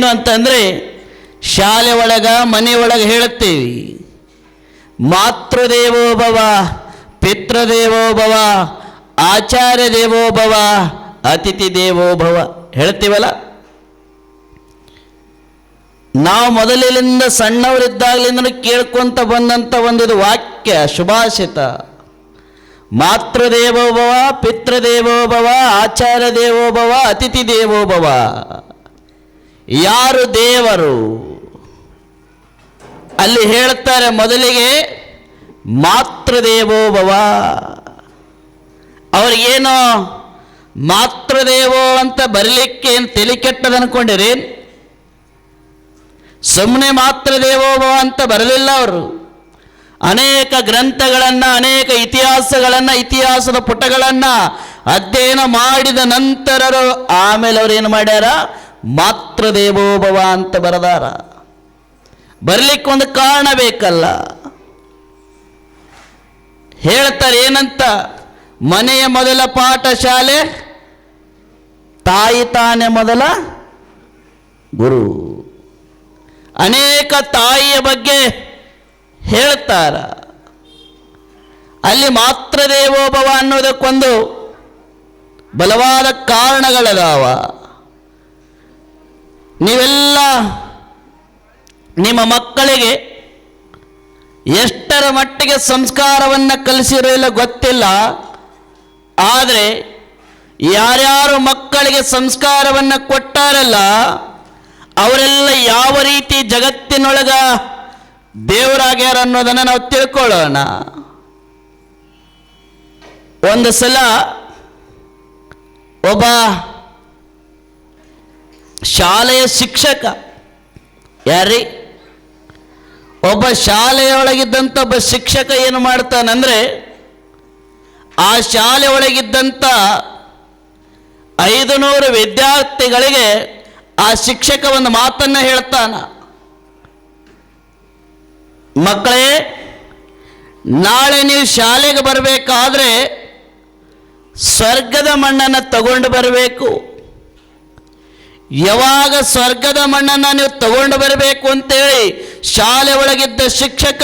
ಏನು ಅಂತಂದರೆ ಶಾಲೆ ಒಳಗೆ ಮನೆ ಒಳಗೆ ಹೇಳ್ತೀವಿ, ಮಾತೃದೇವೋಭವ, ಪಿತೃದೇವೋಭವ, ಆಚಾರ್ಯ ದೇವೋಭವ, ಅತಿಥಿ ದೇವೋಭವ ಹೇಳ್ತೀವಲ್ಲ. ನಾವು ಮೊದಲಿನಿಂದ ಸಣ್ಣವರಿದ್ದಾಗಲಿಂದ ಕೇಳ್ಕೊಂತ ಬಂದಂಥ ಒಂದಿದು ವಾಕ್ಯ ಶುಭಾಷಿತ, ಮಾತೃದೇವೋಭವ, ಪಿತೃದೇವೋಭವ, ಆಚಾರ್ಯ ದೇವೋಭವ, ಅತಿಥಿ ದೇವೋಭವ. ಯಾರು ದೇವರು? ಅಲ್ಲಿ ಹೇಳ್ತಾರೆ ಮೊದಲಿಗೆ ಮಾತೃದೇವೋಭವ. ಅವ್ರಿಗೇನೋ ಮಾತೃದೇವೋ ಅಂತ ಬರಲಿಕ್ಕೆ ಏನು ತಲೆ ಕೆಟ್ಟದ ಅನ್ಕೊಂಡಿರಿ? ಸುಮ್ಮನೆ ಮಾತೃದೇವೋಭವ ಅಂತ ಬರಲಿಲ್ಲ ಅವರು. ಅನೇಕ ಗ್ರಂಥಗಳನ್ನು, ಅನೇಕ ಇತಿಹಾಸದ ಪುಟಗಳನ್ನು ಅಧ್ಯಯನ ಮಾಡಿದ ನಂತರರು ಆಮೇಲೆ ಅವ್ರು ಏನು ಮಾಡ್ಯಾರ? ಮಾತೃದೇವೋಭವ ಅಂತ ಬರೆದಾರ. ಬರಲಿಕ್ಕೆ ಒಂದು ಕಾರಣ ಬೇಕಲ್ಲ. ಹೇಳ್ತಾರೆ ಏನಂತ, ಮನೆಯ ಮೊದಲ ಪಾಠಶಾಲೆ ತಾಯಿ ತಾನೇ ಮೊದಲ ಗುರು. ಅನೇಕ ತಾಯಿಯ ಬಗ್ಗೆ ಹೇಳ್ತಾರ. ಅಲ್ಲಿ ಮಾತೃದೇವೋಭವ ಅನ್ನೋದಕ್ಕೊಂದು ಬಲವಾದ ಕಾರಣಗಳದಾವ. ನೀವೆಲ್ಲ ನಿಮ್ಮ ಮಕ್ಕಳಿಗೆ ಎಷ್ಟರ ಮಟ್ಟಿಗೆ ಸಂಸ್ಕಾರವನ್ನು ಕಲಿಸಿರೋ ಇಲ್ಲ ಗೊತ್ತಿಲ್ಲ. ಆದರೆ ಯಾರ್ಯಾರು ಮಕ್ಕಳಿಗೆ ಸಂಸ್ಕಾರವನ್ನು ಕೊಟ್ಟಾರಲ್ಲ ಅವರೆಲ್ಲ ಯಾವ ರೀತಿ ಜಗತ್ತಿನೊಳಗ ದೇವರಾಗ್ಯಾರ ಅನ್ನೋದನ್ನು ನಾವು ತಿಳ್ಕೊಳ್ಳೋಣ. ಒಂದು ಸಲ ಒಬ್ಬ ಶಾಲೆಯ ಶಿಕ್ಷಕ, ಯಾರೀ ಒಬ್ಬ ಶಾಲೆಯೊಳಗಿದ್ದಂಥ ಒಬ್ಬ ಶಿಕ್ಷಕ ಏನು ಮಾಡ್ತಾನಂದ್ರೆ, ಆ ಶಾಲೆ ಒಳಗಿದ್ದಂಥ 500 ವಿದ್ಯಾರ್ಥಿಗಳಿಗೆ ಆ ಶಿಕ್ಷಕ ಒಂದು ಮಾತನ್ನು ಹೇಳ್ತಾನ. ಮಕ್ಕಳೇ, ನಾಳೆ ನೀವು ಶಾಲೆಗೆ ಬರಬೇಕಾದ್ರೆ ಸ್ವರ್ಗದ ಮಣ್ಣನ್ನು ತಗೊಂಡು ಬರಬೇಕು. ಯಾವಾಗ ಸ್ವರ್ಗದ ಮಣ್ಣನ್ನು ನೀವು ತಗೊಂಡು ಬರಬೇಕು ಅಂತೇಳಿ ಶಾಲೆ ಒಳಗಿದ್ದ ಶಿಕ್ಷಕ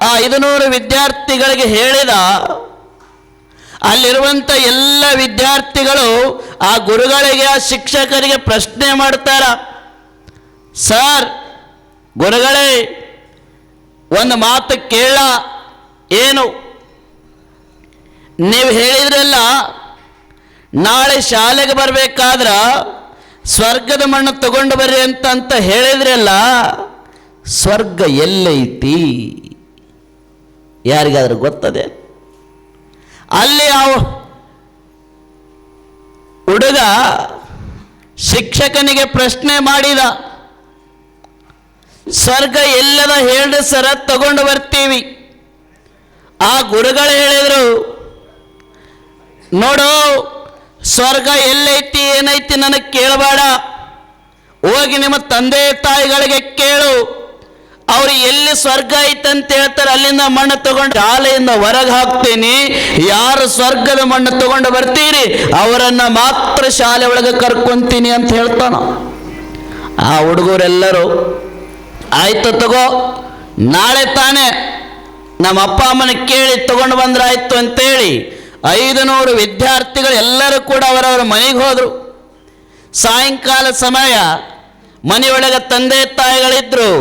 ಆ 500 ವಿದ್ಯಾರ್ಥಿಗಳಿಗೆ ಹೇಳಿದ, ಅಲ್ಲಿರುವಂಥ ಎಲ್ಲ ವಿದ್ಯಾರ್ಥಿಗಳು ಆ ಗುರುಗಳಿಗೆ, ಆ ಶಿಕ್ಷಕರಿಗೆ ಪ್ರಶ್ನೆ ಮಾಡ್ತಾರ. ಸರ್, ಗುರುಗಳೇ, ಒಂದು ಮಾತು ಕೇಳ, ಏನು? ನೀವು ಹೇಳಿದ್ರಲ್ಲ ನಾಳೆ ಶಾಲೆಗೆ ಬರಬೇಕಾದ್ರ ಸ್ವರ್ಗದ ಮಣ್ಣು ತಗೊಂಡು ಬರ್ರಿ ಅಂತ ಹೇಳಿದ್ರಲ್ಲ, ಸ್ವರ್ಗ ಎಲ್ಲೈತಿ? ಯಾರಿಗಾದ್ರೂ ಗೊತ್ತದೆ? ಅಲ್ಲಿ ಆ ಹುಡುಗ ಶಿಕ್ಷಕನಿಗೆ ಪ್ರಶ್ನೆ ಮಾಡಿದ, ಸ್ವರ್ಗ ಎಲ್ಲದ ಹೇಳ್ರಿ ಸರ, ತಗೊಂಡು ಬರ್ತೀವಿ. ಆ ಗುರುಗಳು ಹೇಳಿದರು, ನೋಡು, ಸ್ವರ್ಗ ಎಲ್ಲೈತಿ ಏನೈತಿ ನನಗೆ ಕೇಳಬೇಡ, ಹೋಗಿ ನಿಮ್ಮ ತಂದೆ ತಾಯಿಗಳಿಗೆ ಕೇಳು, ಅವ್ರು ಎಲ್ಲಿ ಸ್ವರ್ಗ ಐತೆ ಅಂತ ಹೇಳ್ತಾರೆ ಅಲ್ಲಿಂದ ಮಣ್ಣು ತಗೊಂಡು ಶಾಲೆಯಿಂದ ಹೊರಗೆ ಹಾಕ್ತೀನಿ. ಯಾರು ಸ್ವರ್ಗದ ಮಣ್ಣು ತಗೊಂಡು ಬರ್ತೀರಿ ಅವರನ್ನ ಮಾತ್ರ ಶಾಲೆ ಒಳಗೆ ಕರ್ಕೊಂತೀನಿ ಅಂತ ಹೇಳ್ತಾನ. ಆ ಹುಡುಗರೆಲ್ಲರೂ ಆಯ್ತು ತಗೋ, ನಾಳೆ ತಾನೇ ನಮ್ಮ ಅಪ್ಪ ಅಮ್ಮನ ಕೇಳಿ ತಗೊಂಡು ಬಂದ್ರೆ ಆಯ್ತು ಅಂತೇಳಿ 500 ವಿದ್ಯಾರ್ಥಿಗಳು ಎಲ್ಲರೂ ಕೂಡ ಅವರವರ ಮನೆಗೆ ಹೋದರು. ಸಾಯಂಕಾಲ ಸಮಯ ಮನೆಯೊಳಗೆ ತಂದೆ ತಾಯಿಗಳಿದ್ರು.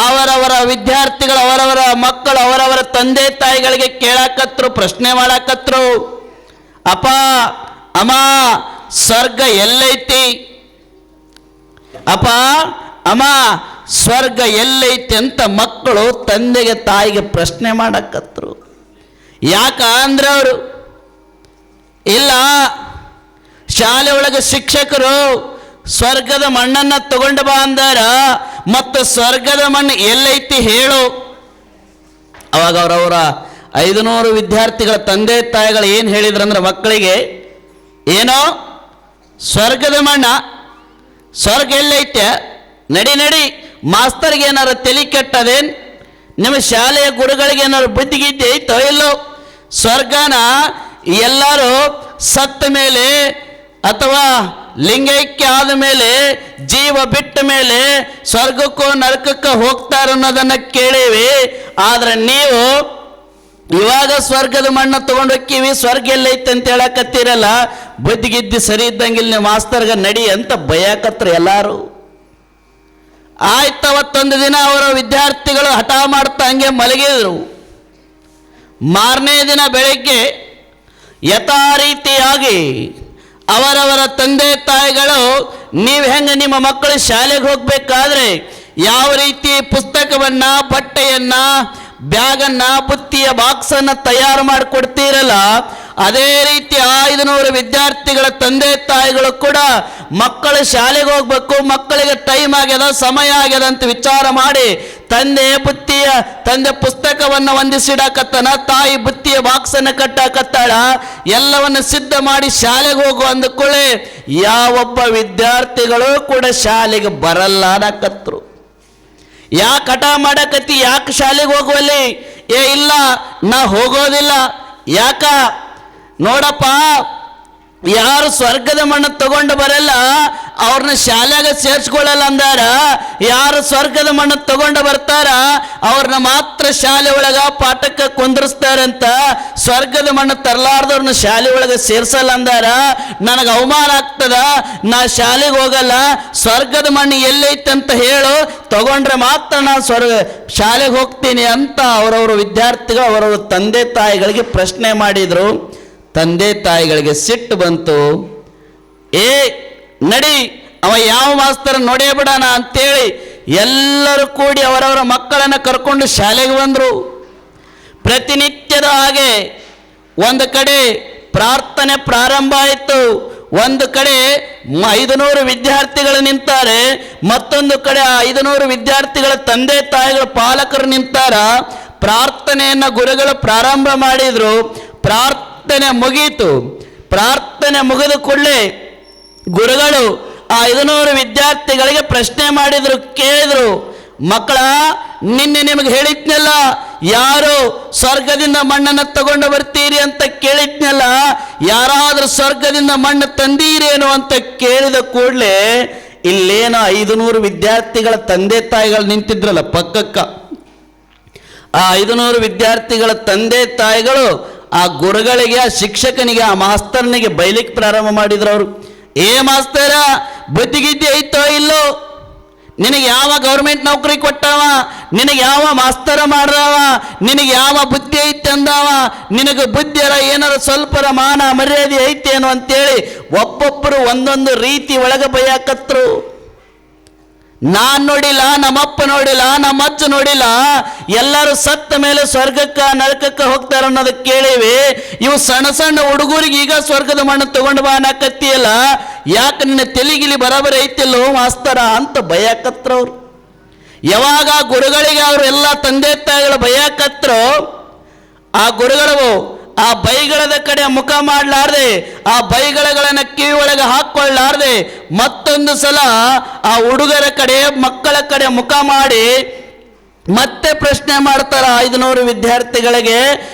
ಅವರವರ ವಿದ್ಯಾರ್ಥಿಗಳು, ಅವರವರ ಮಕ್ಕಳು ಅವರವರ ತಂದೆ ತಾಯಿಗಳಿಗೆ ಕೇಳಾಕತ್ರು, ಪ್ರಶ್ನೆ ಮಾಡಾಕತ್ರು. ಅಪ್ಪ ಅಮ್ಮ, ಸ್ವರ್ಗ ಎಲ್ಲೈತಿ? ಅಪ್ಪ ಅಮ್ಮ, ಸ್ವರ್ಗ ಎಲ್ಲೈತಿ ಅಂತ ಮಕ್ಕಳು ತಂದೆಗೆ ತಾಯಿಗೆ ಪ್ರಶ್ನೆ ಮಾಡಾಕತ್ರು. ಯಾಕ ಅಂದ್ರೆ ಅವರು ಇಲ್ಲ, ಶಾಲೆ ಒಳಗೆ ಶಿಕ್ಷಕರು ಸ್ವರ್ಗದ ಮಣ್ಣನ್ನು ತಗೊಂಡು ಬಾ ಅಂದಾರ, ಮತ್ತು ಸ್ವರ್ಗದ ಮಣ್ಣು ಎಲ್ಲೈತಿ ಹೇಳು. ಅವಾಗ ಅವರವರ 500 ವಿದ್ಯಾರ್ಥಿಗಳ ತಂದೆ ತಾಯಿಗಳು ಏನು ಹೇಳಿದ್ರಂದ್ರೆ ಮಕ್ಕಳಿಗೆ, ಏನೋ ಸ್ವರ್ಗದ ಮಣ್ಣ, ಸ್ವರ್ಗ ಎಲ್ಲೈತೆ? ನಡಿ ನಡಿ, ಮಾಸ್ತರ್ಗೆ ಏನಾರು ತಲೆ ಕೆಟ್ಟದೇನು? ನಿಮ್ಮ ಶಾಲೆಯ ಗುರುಗಳಿಗೆ ಏನಾದ್ರು ಬುದ್ಧಿಗಿದ್ದೆ ಐತೋ ಇಲ್ಲೋ? ಸ್ವರ್ಗನ ಎಲ್ಲರೂ ಸತ್ತ ಮೇಲೆ ಅಥವಾ ಲಿಂಗೈಕ್ಯ ಆದ ಮೇಲೆ ಜೀವ ಬಿಟ್ಟ ಮೇಲೆ ಸ್ವರ್ಗಕ್ಕೋ ನರಕಕ್ಕೋ ಹೋಗ್ತಾರ ಅನ್ನೋದನ್ನ ಕೇಳೀವಿ. ಆದ್ರೆ ನೀವು ಇವಾಗ ಸ್ವರ್ಗದ ಮಣ್ಣು ತಗೊಂಡು ಹೋಕ್ಕಿವಿ, ಸ್ವರ್ಗ ಎಲ್ಲೈತೆ ಅಂತ ಹೇಳಕತ್ತೀರಲ್ಲ, ಬುದ್ಧಿಗಿದ್ದಿ ಸರಿ ಇದ್ದಂಗಿಲ್ಲ ನೀವು ಮಾಸ್ತರ್ಗ ನಡಿ ಅಂತ ಬಯಕತ್ರ ಎಲ್ಲಾರು. ಆಯ್ತು, ಅವತ್ತೊಂದು ದಿನ ಅವರ ವಿದ್ಯಾರ್ಥಿಗಳು ಹಠ ಮಾಡ್ತಾ ಹಂಗೆ ಮಲಗಿದ್ರು. ಮಾರನೇ ದಿನ ಬೆಳಗ್ಗೆ ಯಥಾ ರೀತಿಯಾಗಿ ಅವರವರ ತಂದೆ ತಾಯಿಗಳು ನೀವು ಹೆಂಗೆ ನಿಮ್ಮ ಮಕ್ಕಳು ಶಾಲೆಗೆ ಹೋಗ್ಬೇಕಾದ್ರೆ ಯಾವ ರೀತಿ ಪುಸ್ತಕವನ್ನ, ಬಟ್ಟೆಯನ್ನ, ಬ್ಯಾಗನ್ನ, ಬುತ್ತಿಯ ಬಾಕ್ಸನ್ನು ತಯಾರು ಮಾಡಿಕೊಡ್ತೀರಲ್ಲ, ಅದೇ ರೀತಿ 500 ವಿದ್ಯಾರ್ಥಿಗಳ ತಂದೆ ತಾಯಿಗಳು ಕೂಡ ಮಕ್ಕಳು ಶಾಲೆಗೆ ಹೋಗ್ಬೇಕು, ಮಕ್ಕಳಿಗೆ ಟೈಮ್ ಆಗ್ಯದ, ಸಮಯ ಆಗ್ಯದ ಅಂತ ವಿಚಾರ ಮಾಡಿ ತಂದೆ ಪುಸ್ತಕವನ್ನು ಹೊಂದಿಸಿಡಕತ್ತನ, ತಾಯಿ ಬುತ್ತಿಯ ಬಾಕ್ಸನ್ನು ಕಟ್ಟಾಕತ್ತಾಳ, ಎಲ್ಲವನ್ನು ಸಿದ್ಧ ಮಾಡಿ ಶಾಲೆಗೆ ಹೋಗು ಅಂದಕೊಳ್ಳೆ ಯಾವೊಬ್ಬ ವಿದ್ಯಾರ್ಥಿಗಳು ಕೂಡ ಶಾಲೆಗೆ ಬರಲ್ಲ ಅನ್ನಕತ್ರು. ಯಾಕೆ ಹಠ ಮಾಡಕತ್ತಿ, ಯಾಕೆ ಶಾಲೆಗೆ ಹೋಗುವಲ್ಲಿ? ಇಲ್ಲ, ನಾ ಹೋಗೋದಿಲ್ಲ. ಯಾಕ? ನೋಡಪ್ಪ, ಯಾರು ಸ್ವರ್ಗದ ಮಣ್ಣು ತಗೊಂಡು ಬರಲ್ಲ ಅವ್ರನ್ನ ಶಾಲೆಗೆ ಸೇರ್ಸ್ಕೊಳ್ಳಲ್ಲ ಅಂದಾರ. ಯಾರು ಸ್ವರ್ಗದ ಮಣ್ಣು ತಗೊಂಡು ಬರ್ತಾರ ಅವ್ರನ್ನ ಮಾತ್ರ ಶಾಲೆ ಒಳಗ ಪಾಠಕ್ಕೆ ಕುಂದ್ರಿಸ್ತಾರಂತ. ಸ್ವರ್ಗದ ಮಣ್ಣು ತರಲಾರ್ದವ್ರನ್ನ ಶಾಲೆ ಒಳಗೆ ಸೇರ್ಸಲ್ಲ ಅಂದಾರ. ನನಗೆ ಅವಮಾನ ಆಗ್ತದ, ನಾ ಶಾಲೆಗೆ ಹೋಗಲ್ಲ, ಸ್ವರ್ಗದ ಮಣ್ಣು ಎಲ್ಲೈತೆ ಅಂತ ಹೇಳು, ತಗೊಂಡ್ರೆ ಮಾತ್ರ ನಾನು ಶಾಲೆಗೆ ಹೋಗ್ತೀನಿ ಅಂತ ಅವರವರು ವಿದ್ಯಾರ್ಥಿಗಳು ಅವರವ್ರ ತಂದೆ ತಾಯಿಗಳಿಗೆ ಪ್ರಶ್ನೆ ಮಾಡಿದ್ರು. ತಂದೆ ತಾಯಿಗಳಿಗೆ ಸಿಟ್ಟು ಬಂತು. ನಡಿ, ಅವ ಯಾವ ಮಾಸ್ತರ್ ನೋಡೇ ಬಿಡೋಣ ಅಂತೇಳಿ ಎಲ್ಲರೂ ಕೂಡಿ ಅವರವರ ಮಕ್ಕಳನ್ನು ಕರ್ಕೊಂಡು ಶಾಲೆಗೆ ಬಂದರು. ಪ್ರತಿನಿತ್ಯದ ಹಾಗೆ ಒಂದು ಕಡೆ ಪ್ರಾರ್ಥನೆ ಪ್ರಾರಂಭ ಆಯಿತು. ಒಂದು ಕಡೆ 500 ವಿದ್ಯಾರ್ಥಿಗಳು ನಿಂತಾರೆ, ಮತ್ತೊಂದು ಕಡೆ 500 ವಿದ್ಯಾರ್ಥಿಗಳ ತಂದೆ ತಾಯಿಗಳ ಪಾಲಕರು ನಿಂತಾರ. ಪ್ರಾರ್ಥನೆಯನ್ನು ಗುರುಗಳು ಪ್ರಾರಂಭ ಮಾಡಿದ್ರು. ಪ್ರಾರ್ಥನೆ ಮುಗೀತು. ಪ್ರಾರ್ಥನೆ ಮುಗಿದ ಕೂಡಲೇ ಗುರುಗಳು 500 ವಿದ್ಯಾರ್ಥಿಗಳಿಗೆ ಪ್ರಶ್ನೆ ಮಾಡಿದ್ರು, ಕೇಳಿದ್ರು, ಮಕ್ಕಳ, ನಿನ್ನೆ ನಿಮಗೆ ಹೇಳಿದ್ನಲ್ಲ, ಯಾರು ಸ್ವರ್ಗದಿಂದ ಮಣ್ಣನ್ನು ತಗೊಂಡು ಬರ್ತೀರಿ ಅಂತ ಕೇಳಿದ್ನಲ್ಲ, ಯಾರಾದ್ರೂ ಸ್ವರ್ಗದಿಂದ ಮಣ್ಣು ತಂದೀರೇನು ಅಂತ ಕೇಳಿದ ಕೂಡಲೇ ಇಲ್ಲೇನೋ 500 ವಿದ್ಯಾರ್ಥಿಗಳ ತಂದೆ ತಾಯಿಗಳು ನಿಂತಿದ್ರಲ್ಲ ಪಕ್ಕಕ್ಕ, ಆ 500 ವಿದ್ಯಾರ್ಥಿಗಳ ತಂದೆ ತಾಯಿಗಳು ಆ ಗುರುಗಳಿಗೆ, ಆ ಶಿಕ್ಷಕನಿಗೆ, ಆ ಮಾಸ್ತರ್ನಿಗೆ ಬೈಲಿಕ್ಕೆ ಪ್ರಾರಂಭ ಮಾಡಿದ್ರು. ಅವರು, ಮಾಸ್ತರ, ಬುದ್ಧಿಗಿದ್ದಿ ಐತೋ ಇಲ್ಲೋ? ನಿನಗೆ ಯಾವ ಗೌರ್ಮೆಂಟ್ ನೌಕರಿ ಕೊಟ್ಟವ? ನಿನಗೆ ಯಾವ ಮಾಸ್ತರ ಮಾಡ್ದವ? ನಿನಗೆ ಯಾವ ಬುದ್ಧಿ ಐತೆ ಅಂದವ? ನಿನಗೆ ಬುದ್ಧಿಯರ ಏನಾರ ಸ್ವಲ್ಪರ ಮಾನ ಮರ್ಯಾದೆ ಐತೇನು ಅಂತೇಳಿ ಒಬ್ಬೊಬ್ಬರು ಒಂದೊಂದು ರೀತಿ ಒಳಗೆ ಬೈಯಾಕತ್ರು. ನಾನ್ ನೋಡಿಲ್ಲ, ನಮ್ಮಪ್ಪ ನೋಡಿಲ್ಲ, ನಮ್ಮ ಅಜ್ಜ ನೋಡಿಲ್ಲ, ಎಲ್ಲರೂ ಸತ್ತ ಮೇಲೆ ಸ್ವರ್ಗಕ್ಕ ನರಕಕ್ಕ ಹೋಗ್ತಾರ ಅನ್ನೋದು ಕೇಳಿವಿ. ಇವು ಸಣ್ಣ ಸಣ್ಣ ಹುಡುಗರಿಗೆ ಈಗ ಸ್ವರ್ಗದ ಮಣ್ಣು ತಗೊಂಡು ಬಾ ಅನ್ನಕತ್ತಿಯಲ್ಲ, ಯಾಕೆ ನಿನ್ನ ತೆಲಿಗಿಲಿ ಬರಬರಿ ಐತಿಲ್ಲೋ ಮಾಸ್ತರ ಅಂತ ಬಯಕತ್ರವ್ರು. ಯಾವಾಗ ಗುರುಗಳಿಗೆ ಅವರು ಎಲ್ಲ ತಂದೆ ತಾಯಿಗಳು ಬಯಕತ್ರು, ಆ ಗುರುಗಳು ಆ ಬೈಗಳದ ಕಡೆ ಮುಖ ಮಾಡಲಾರ್ದೆ, ಆ ಬೈಗಳನ್ನ ಕಿವಿ ಒಳಗೆ ಹಾಕೊಳ್ಳಾರ್ದೆ ಮತ್ತೊಂದು ಸಲ ಆ ಹುಡುಗರ ಕಡೆ, ಮಕ್ಕಳ ಕಡೆ ಮುಖ ಮಾಡಿ ಮತ್ತೆ ಪ್ರಶ್ನೆ ಮಾಡ್ತಾರ 500 ವಿದ್ಯಾರ್ಥಿಗಳಿಗೆ.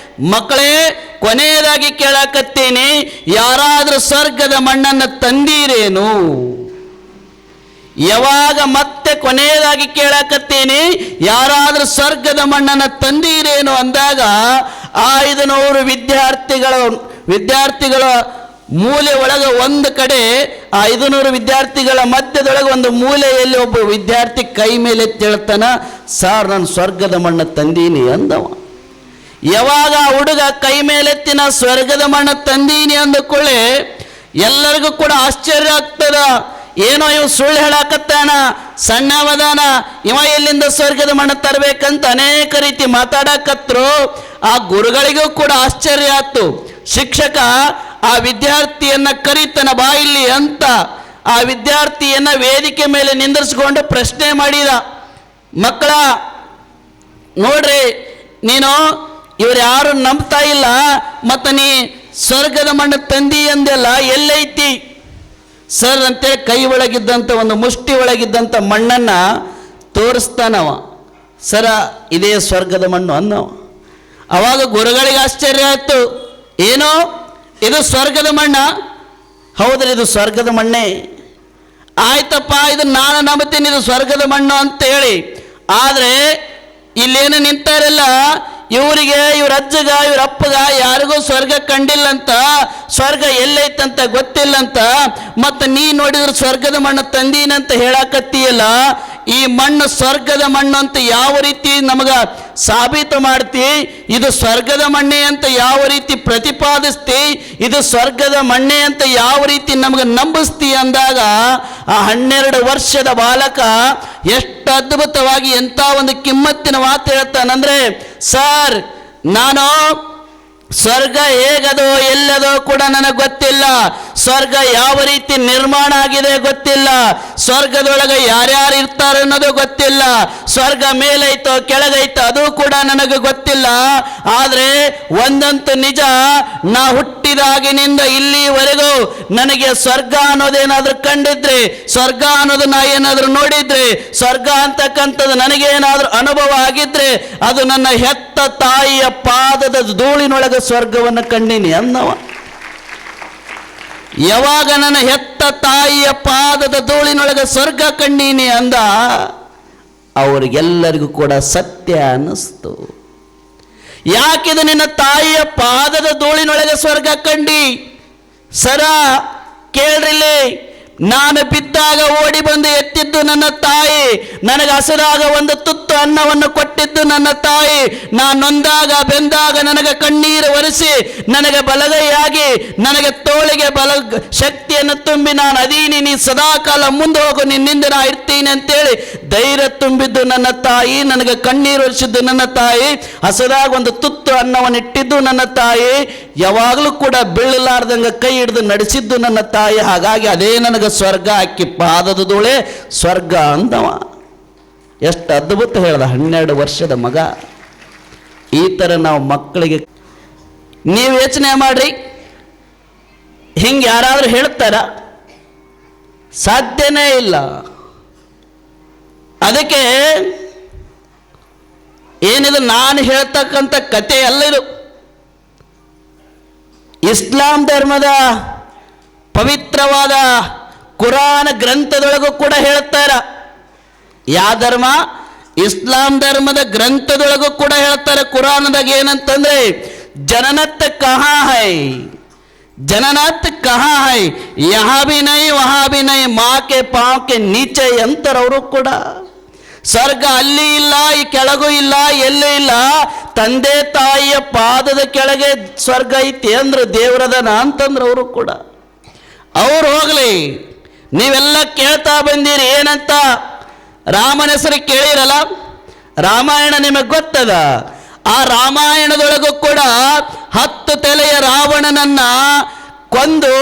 ಮಕ್ಕಳೇ, ಕೊನೆಯದಾಗಿ ಕೇಳಕತ್ತೀನಿ, ಯಾರಾದ್ರೂ ಸ್ವರ್ಗದ ಮಣ್ಣನ್ನು ತಂದೀರೇನು? ಯಾವಾಗ ಮತ್ತೆ ಕೊನೆಯದಾಗಿ ಕೇಳಕತ್ತೀನಿ, ಯಾರಾದ್ರೂ ಸ್ವರ್ಗದ ಮಣ್ಣನ್ನು ತಂದೀರೇನು ಅಂದಾಗ 500 ವಿದ್ಯಾರ್ಥಿಗಳ ಮೂಲೆ ಒಳಗೆ ಒಂದು ಕಡೆ, 500 ವಿದ್ಯಾರ್ಥಿಗಳ ಮಧ್ಯದೊಳಗೆ ಒಂದು ಮೂಲೆಯಲ್ಲಿ ಒಬ್ಬ ವಿದ್ಯಾರ್ಥಿ ಕೈ ಮೇಲೆ ಹೇಳ್ತಾನ, ಸಾರ್, ನಾನು ಸ್ವರ್ಗದ ಮಣ್ಣು ತಂದೀನಿ ಅಂದವ. ಯಾವಾಗ ಹುಡುಗ ಕೈ ಮೇಲೆತ್ತಿನ ಸ್ವರ್ಗದ ಮಣ್ಣು ತಂದೀನಿ ಅಂದಕೊಳ್ಳೆ ಎಲ್ಲರಿಗೂ ಕೂಡ ಆಶ್ಚರ್ಯ ಆಗ್ತದ. ಏನೋ ಇವ್ ಸುಳ್ಳು ಹೇಳಾಕತ್ತಾನ, ಸಣ್ಣವದಾನ, ಇವ ಎಲ್ಲಿಂದ ಸ್ವರ್ಗದ ಮಣ್ಣು ತರಬೇಕಂತ ಅನೇಕ ರೀತಿ ಮಾತಾಡಕತ್ರು. ಆ ಗುರುಗಳಿಗೂ ಕೂಡ ಆಶ್ಚರ್ಯ ಆಯ್ತು. ಶಿಕ್ಷಕ ಆ ವಿದ್ಯಾರ್ಥಿಯನ್ನ ಕರೀತನ ಬಾಯಿಲಿ ಅಂತ ಆ ವಿದ್ಯಾರ್ಥಿಯನ್ನ ವೇದಿಕೆ ಮೇಲೆ ನಿಂದಿರಿಸಿಕೊಂಡು ಪ್ರಶ್ನೆ ಮಾಡಿದ. ಮಕ್ಕಳ, ನೋಡ್ರಿ, ನೀನು ಇವ್ರು ಯಾರು ನಂಬ್ತಾ ಇಲ್ಲ, ಮತ್ತ ನೀ ಸ್ವರ್ಗದ ಮಣ್ಣು ತಂದಿ ಅಂದೆಲ್ಲ, ಎಲ್ಲೈತಿ ಸರ್ ಅಂತೇಳಿ ಕೈ ಒಳಗಿದ್ದಂಥ ಒಂದು ಮುಷ್ಟಿ ಒಳಗಿದ್ದಂಥ ಮಣ್ಣನ್ನ ತೋರಿಸ್ತಾನವ. ಸರ, ಇದೇ ಸ್ವರ್ಗದ ಮಣ್ಣು ಅನ್ನವ. ಅವಾಗ ಗುರುಗಳಿಗೆ ಆಶ್ಚರ್ಯ ಆಯ್ತು. ಏನೋ ಇದು ಸ್ವರ್ಗದ ಮಣ್ಣ? ಹೌದ್ರಿ, ಇದು ಸ್ವರ್ಗದ ಮಣ್ಣೆ. ಆಯ್ತಪ್ಪ, ಇದು ನಾನು ನಂಬುತ್ತೀನಿ, ಇದು ಸ್ವರ್ಗದ ಮಣ್ಣು ಅಂತೇಳಿ. ಆದರೆ ಇಲ್ಲೇನು ನಿಂತಾರಲ್ಲ, ಇವರಿಗೆ, ಇವ್ರ ಅಜ್ಜಗ, ಇವ್ರ ಅಪ್ಪಗ ಯಾರಿಗೂ ಸ್ವರ್ಗ ಕಂಡಿಲ್ಲಂತ, ಸ್ವರ್ಗ ಎಲ್ಲೈತಂತ ಗೊತ್ತಿಲ್ಲಂತ. ಮತ್ತು ನೀ ನೋಡಿದ್ರೆ ಸ್ವರ್ಗದ ಮಣ್ಣು ತಂದೀನಂತ ಹೇಳಾಕತ್ತೀಯಲ್ಲ, ಈ ಮಣ್ಣು ಸ್ವರ್ಗದ ಮಣ್ಣು ಅಂತ ಯಾವ ರೀತಿ ನಮಗ ಸಾಬೀತು ಮಾಡ್ತಿ? ಇದು ಸ್ವರ್ಗದ ಮಣ್ಣೆ ಅಂತ ಯಾವ ರೀತಿ ಪ್ರತಿಪಾದಿಸ್ತಿ? ಇದು ಸ್ವರ್ಗದ ಮಣ್ಣೆ ಅಂತ ಯಾವ ರೀತಿ ನಮಗೆ ನಂಬಿಸ್ತಿ ಅಂದಾಗ ಆ 12 ವರ್ಷದ ಬಾಲಕ ಎಷ್ಟು ಅದ್ಭುತವಾಗಿ ಎಂಥ ಒಂದು ಕಿಮ್ಮತ್ತಿನ ಮಾತು ಹೇಳ್ತಾನಂದ್ರೆ, ಸರ್, ನಾನು ಸ್ವರ್ಗ ಹೇಗದೋ ಎಲ್ಲದೋ ಕೂಡ ನನಗೆ ಗೊತ್ತಿಲ್ಲ, ಸ್ವರ್ಗ ಯಾವ ರೀತಿ ನಿರ್ಮಾಣ ಆಗಿದೆ ಗೊತ್ತಿಲ್ಲ, ಸ್ವರ್ಗದೊಳಗೆ ಯಾರ್ಯಾರು ಇರ್ತಾರೆ ಅನ್ನೋದು ಗೊತ್ತಿಲ್ಲ, ಸ್ವರ್ಗ ಮೇಲೈತೋ ಕೆಳಗೈತೋ ಅದು ಕೂಡ ನನಗೆ ಗೊತ್ತಿಲ್ಲ. ಆದರೆ ಒಂದಂತೂ ನಿಜ, ನಾ ಹುಟ್ಟಿದಾಗಿನಿಂದ ಇಲ್ಲಿವರೆಗೂ ನನಗೆ ಸ್ವರ್ಗ ಅನ್ನೋದೇನಾದ್ರೂ ಕಂಡಿದ್ರೆ, ಸ್ವರ್ಗ ಅನ್ನೋದು ನಾ ಏನಾದರೂ ನೋಡಿದ್ರೆ, ಸ್ವರ್ಗ ಅಂತಕ್ಕಂಥದ್ದು ನನಗೇನಾದ್ರೂ ಅನುಭವ ಆಗಿದ್ರೆ ಅದು ನನ್ನ ಹೆತ್ತ ತಾಯಿಯ ಪಾದದ ಧೂಳಿನೊಳಗೆ ಸ್ವರ್ಗವನ್ನು ಕಂಡೀನಿ ಅನ್ನವ. ಯಾವಾಗ ನನ್ನ ಹೆತ್ತ ತಾಯಿಯ ಪಾದದ ಧೂಳಿನೊಳಗೆ ಸ್ವರ್ಗ ಕಂಡೀನಿ ಅಂದ, ಅವರಿಗೆಲ್ಲರಿಗೂ ಕೂಡ ಸತ್ಯ ಅನ್ನಿಸ್ತು. ಯಾಕಿದು ನಿನ್ನ ತಾಯಿಯ ಪಾದದ ಧೂಳಿನೊಳಗೆ ಸ್ವರ್ಗ ಕಂಡಿ? ಸರ ಕೇಳ್ರಿಲ್ಲಿ, ನಾನು ಬಿದ್ದಾಗ ಓಡಿ ಬಂದು ಎತ್ತಿದ್ದು ನನ್ನ ತಾಯಿ, ನನಗೆ ಹಸಿರಾಗ ಒಂದು ತುತ್ತು ಅನ್ನವನ್ನು ಕೊಟ್ಟಿದ್ದು ನನ್ನ ತಾಯಿ, ನಾನು ನೊಂದಾಗ ಬೆಂದಾಗ ನನಗೆ ಕಣ್ಣೀರು ಒರೆಸಿ ನನಗೆ ಬಲಗೈಯಾಗಿ ನನಗೆ ತೋಳಿಗೆ ಶಕ್ತಿಯನ್ನು ತುಂಬಿ ನಾನು ಅದೀನಿ, ನೀ ಸದಾಕಾಲ ಮುಂದೆ ಹೋಗು, ನಿನ್ನಿಂದ ನಾ ಇರ್ತೀನಿ ಅಂತೇಳಿ ಧೈರ್ಯ ತುಂಬಿದ್ದು ನನ್ನ ತಾಯಿ, ನನಗೆ ಕಣ್ಣೀರು ಒರೆಸಿದ್ದು ನನ್ನ ತಾಯಿ, ಹಸಿರಾಗ ಒಂದು ತುತ್ತು ಅನ್ನವನ್ನು ಇಟ್ಟಿದ್ದು ನನ್ನ ತಾಯಿ, ಯಾವಾಗಲೂ ಕೂಡ ಬೀಳಲಾರ್ದಂಗೆ ಕೈ ಹಿಡಿದು ನಡೆಸಿದ್ದು ನನ್ನ ತಾಯಿ. ಹಾಗಾಗಿ ಅದೇ ನನಗೆ ಸ್ವರ್ಗ, ಆಕಿ ಪಾದದ ಧೂಳೆ ಸ್ವರ್ಗ ಅಂದವ. ಎಷ್ಟು ಅದ್ಭುತ ಹೇಳ್ದ 12 ವರ್ಷದ ಮಗ. ಈ ಥರ ನಾವು ಮಕ್ಕಳಿಗೆ, ನೀವು ಯೋಚನೆ ಮಾಡ್ರಿ, ಹಿಂಗೆ ಯಾರಾದರೂ ಹೇಳ್ತಾರ? ಸಾಧ್ಯನೇ ಇಲ್ಲ. ಅದಕ್ಕೆ ಏನಿದು ನಾನು ಹೇಳ್ತಕ್ಕಂಥ ಕತೆ ಅಲ್ಲ, ಇದು ಇಸ್ಲಾಂ ಧರ್ಮದ ಪವಿತ್ರವಾದ ಕುರಾನ್ ಗ್ರಂಥದೊಳಗೂ ಕೂಡ ಹೇಳ್ತಾರ. ಯಾವ ಧರ್ಮ? ಇಸ್ಲಾಂ ಧರ್ಮದ ಗ್ರಂಥದೊಳಗೂ ಕೂಡ ಹೇಳ್ತಾರೆ. ಕುರಾನದಾಗ ಏನಂತಂದ್ರೆ, ಜನನತ್ ಕಹಾ ಹೈ, ಜನನತ್ ಕಹಾ ಹೈ, ಯಹಾ ಭಿ ನೈ ವಹಾ ಭಿ ನೈ, ಮಾ ಕೆ ಪಾವ್ ಕೆ ನೀಚೆ ಅಂತಾರವರು ಕೂಡ. ಸ್ವರ್ಗ ಅಲ್ಲಿ ಇಲ್ಲ, ಈ ಕೆಳಗೂ ಇಲ್ಲ, ಎಲ್ಲೂ ಇಲ್ಲ, ತಂದೆ ತಾಯಿಯ ಪಾದದ ಕೆಳಗೆ ಸ್ವರ್ಗ ಐತಿ ಅಂದ್ರೆ ದೇವರದನ ಅಂತಂದ್ರೆ ಅವರು ಕೂಡ. ಅವ್ರು ಹೋಗ್ಲಿ, ನೀವೆಲ್ಲ ಕೇಳ್ತಾ ಬಂದಿರಿ ಏನಂತ? ರಾಮನ ಹೆಸರು ಕೇಳಿರಲ್ಲ, ರಾಮಾಯಣ ನಿಮಗೆ ಗೊತ್ತದ. ಆ ರಾಮಾಯಣದೊಳಗೂ ಕೂಡ 10 ತಲೆಯ ರಾವಣನನ್ನ ಕೊಂದು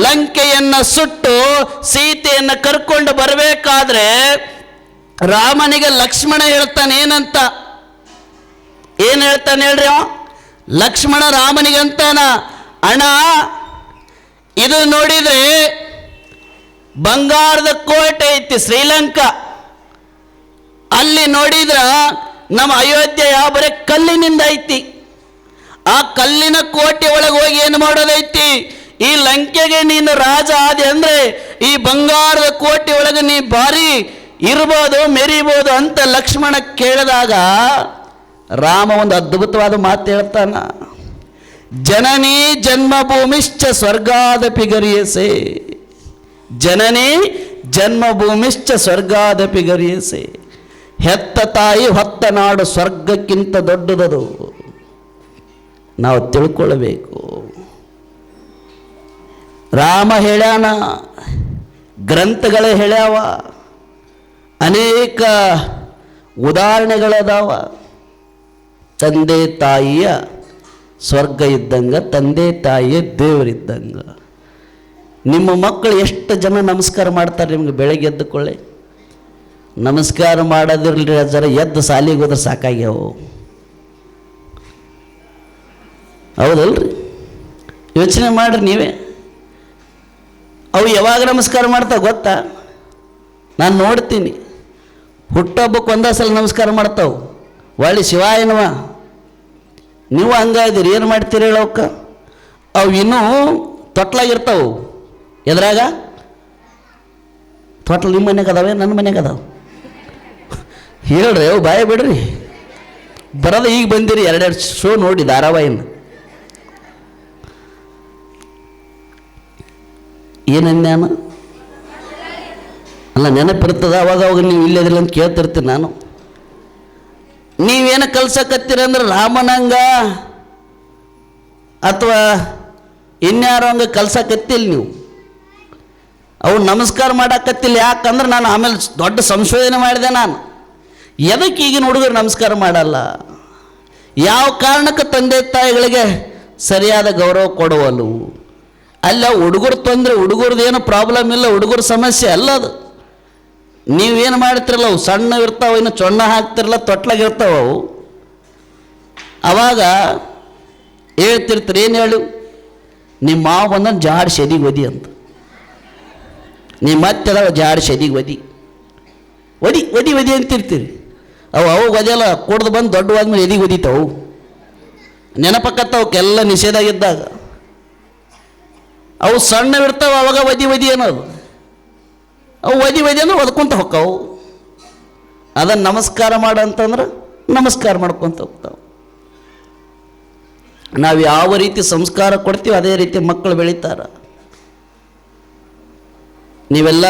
ಲಂಕೆಯನ್ನ ಸುಟ್ಟು ಸೀತೆಯನ್ನ ಕರ್ಕೊಂಡು ಬರಬೇಕಾದ್ರೆ ರಾಮನಿಗೆ ಲಕ್ಷ್ಮಣ ಹೇಳ್ತಾನೆ ಏನಂತ? ಏನು ಹೇಳ್ತಾನೆ ಹೇಳ್ರಿ? ಲಕ್ಷ್ಮಣ ರಾಮನಿಗಂತಾನ, ಅಣ್ಣ ಇದು ನೋಡಿದ್ರೆ ಬಂಗಾರದ ಕೋಟೆ ಐತಿ ಶ್ರೀಲಂಕಾ, ಅಲ್ಲಿ ನೋಡಿದ್ರ ನಮ್ಮ ಅಯೋಧ್ಯೆ ಬರೀ ಕಲ್ಲಿನಿಂದ ಐತಿ. ಆ ಕಲ್ಲಿನ ಕೋಟೆ ಒಳಗೆ ಹೋಗಿ ಏನು ಮಾಡೋದೈತಿ? ಈ ಲಂಕೆಗೆ ನೀನು ರಾಜ ಆದೆ ಅಂದ್ರೆ ಈ ಬಂಗಾರದ ಕೋಟೆ ಒಳಗೆ ನೀ ಭಾರಿ ಇರ್ಬೋದು, ಮೆರಿಬೋದು ಅಂತ ಲಕ್ಷ್ಮಣ ಕೇಳಿದಾಗ ರಾಮ ಒಂದು ಅದ್ಭುತವಾದ ಮಾತು ಹೇಳ್ತಾನ, ಜನನಿ ಜನ್ಮಭೂಮಿಶ್ಚ ಸ್ವರ್ಗಾದಪಿ ಗರಿಯಸೆ, ಜನನಿ ಜನ್ಮಭೂಮಿಶ್ಚ ಸ್ವರ್ಗಾದಪಿ ಗರಿಯಸೆ. ಹೆತ್ತ ತಾಯಿ ಹೊತ್ತ ನಾಡು ಸ್ವರ್ಗಕ್ಕಿಂತ ದೊಡ್ಡದದು, ನಾವು ತಿಳ್ಕೊಳ್ಬೇಕು. ರಾಮ ಹೇಳ್ಯಾನ, ಗ್ರಂಥಗಳೇ ಹೇಳ್ಯಾವ, ಅನೇಕ ಉದಾಹರಣೆಗಳದಾವ. ತಂದೆ ತಾಯಿಯ ಸ್ವರ್ಗ ಇದ್ದಂಗ, ತಂದೆ ತಾಯಿಯ ದೇವರಿದ್ದಂಗ. ನಿಮ್ಮ ಮಕ್ಕಳು ಎಷ್ಟು ಜನ ನಮಸ್ಕಾರ ಮಾಡ್ತಾರೆ ನಿಮ್ಗೆ? ಬೆಳಗ್ಗೆ ಎದ್ದುಕೊಳ್ಳಿ ನಮಸ್ಕಾರ ಮಾಡೋದಿರಲಿ, ಜರ ಎದ್ದು ಸಾಲಿಗೆ ಹೋದ್ರೆ ಸಾಕಾಗ್ಯಾವು, ಹೌದಲ್ರಿ? ಯೋಚನೆ ಮಾಡ್ರಿ ನೀವೇ. ಅವು ಯಾವಾಗ ನಮಸ್ಕಾರ ಮಾಡ್ತಾವೆ ಗೊತ್ತಾ? ನಾನು ನೋಡ್ತೀನಿ, ಹುಟ್ಟೊಬ್ಬಕ್ಕೆ ಒಂದೇ ಸಲ ನಮಸ್ಕಾರ ಮಾಡ್ತಾವೆ, ಒಳ್ಳೆ ಶಿವಾಯನವ. ನೀವು ಹಂಗಾದಿರಿ, ಏನು ಮಾಡ್ತೀರಿ ಹೇಳೋಕ್ಕ? ಅವು ಇನ್ನೂ ತೊಟ್ಲಾಗಿರ್ತಾವೆ. ಎದ್ರಾಗ ತೊಟ್ಲು ನಿಮ್ಮ ಮನೆಗೆ ಅದಾವೆ, ನನ್ನ ಮನೆಗೆ ಅದಾವೆ? ಹೇಳ್ರಿ, ಅವು ಬಾಯ ಬಿಡ್ರಿ. ಬರೋದು ಈಗ ಬಂದಿರಿ, 2 ಶೋ ನೋಡಿ ಧಾರಾವಾಹಿನ. ಏನನ್ಯಾನ ಅಲ್ಲ, ನೆನಪಿರ್ತದ ಅವಾಗ ಅವಾಗ ನೀವು ಇಲ್ಲದಿಲ್ಲ ಅಂತ ಕೇಳ್ತಿರ್ತೀನಿ ನಾನು. ನೀವೇನು ಕಲ್ಸಕತ್ತೀರ ಅಂದ್ರೆ ರಾಮನಂಗ ಅಥವಾ ಇನ್ಯಾರೋ ಹಂಗೆ ಕಲ್ಸಕತ್ತಿಲ್ಲ ನೀವು. ಅವು ನಮಸ್ಕಾರ ಮಾಡಾಕತ್ತಿಲ್ಲ. ಯಾಕಂದ್ರೆ ನಾನು ಆಮೇಲೆ ದೊಡ್ಡ ಸಂಶೋಧನೆ ಮಾಡಿದೆ. ನಾನು ಎದಕ್ಕೆ ಈಗಿನ ಹುಡುಗರು ನಮಸ್ಕಾರ ಮಾಡಲ್ಲ? ಯಾವ ಕಾರಣಕ್ಕೆ ತಂದೆ ತಾಯಿಗಳಿಗೆ ಸರಿಯಾದ ಗೌರವ ಕೊಡುವಲ್ಲು? ಅಲ್ಲ, ಹುಡುಗರು ತೊಂದರೆ, ಹುಡುಗರದ್ದು ಏನೋ ಪ್ರಾಬ್ಲಮ್ ಇಲ್ಲ, ಹುಡುಗರ ಸಮಸ್ಯೆ ಅಲ್ಲ ಅದು. ನೀವೇನು ಮಾಡ್ತಿರಲ್ಲ, ಅವು ಸಣ್ಣ ಇರ್ತಾವೆ, ಇನ್ನು ಚೊಣ್ಣ ಹಾಕ್ತಿರಲ್ಲ, ತೊಟ್ಲಾಗಿರ್ತಾವೆ ಅವು. ಅವಾಗ ಹೇಳ್ತಿರ್ತೀರಿ, ಏನು ಹೇಳು, ನಿಮ್ಮ ಮಾವ ಬಂದ ಜಾಡ್ ಸೆದಿಗೆ ಒದಿ ಅಂತ. ನಿಮ್ಮ ಮತ್ತೆ ಅದಾವ ಜಾಡ್ ಸೆದಿಗೆ ಒದಿ ಒದಿ ಒದಿ ಒದಿ ಅಂತಿರ್ತೀರಿ. ಅವು ಒದಿಯಲ್ಲ, ಕುಡ್ದು ಬಂದು ದೊಡ್ಡವಾದ್ಮೇಲೆ ಎದಿಗೆ ಒದಿತಾವು. ನೆನಪಕ್ಕತ್ತವಕ್ಕೆಲ್ಲ ನಿಷೇಧ ಇದ್ದಾಗ. ಅವು ಸಣ್ಣವಿರ್ತಾವೆ, ಅವಾಗ ಒದಿ ಒದಿ ಅನ್ನೋದು. ಅವು ಒದಿ ಒದಿ ಅಂದ್ರೆ ಒದ್ಕೊಂತ ಹೊಕ್ಕವು. ಅದನ್ನು ನಮಸ್ಕಾರ ಮಾಡಂತಂದ್ರೆ ನಮಸ್ಕಾರ ಮಾಡ್ಕೊತ ಹೋಗ್ತಾವೆ. ನಾವು ಯಾವ ರೀತಿ ಸಂಸ್ಕಾರ ಕೊಡ್ತೀವಿ ಅದೇ ರೀತಿ ಮಕ್ಕಳು ಬೆಳೀತಾರೆ. ನೀವೆಲ್ಲ